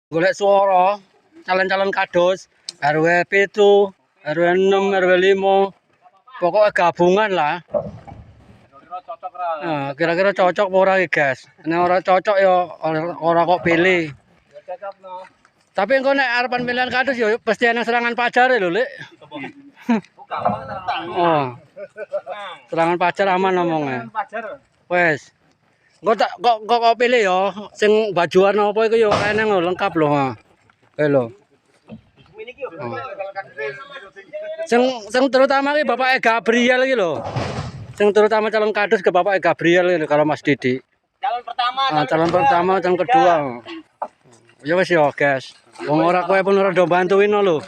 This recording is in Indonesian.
golek swara calon-calon kados RW 7, RW 6, RW 5. Pokoknya gabungan lah. Nah, kira-kira cocok apa ora iki, guys? Nek ora cocok ya ora kok pilih. Tapi engko nek arepan pilihan kados ya pasti ana serangan pajar lho, Lek. Oh. Serangan pajar aman omongnya. Wes. Kok pilih ya sing baju warna apa iku ya eneng lho, lengkap lho. Lho. Sing terutama ki Bapak Gabriel iki lho. Sing terutama calon kados ke Bapak Gabriel ini kalau Mas Didi. Calon pertama, calon kedua. Ya wis ya, guys. Wong ora kowe pun ora do bantuin lho.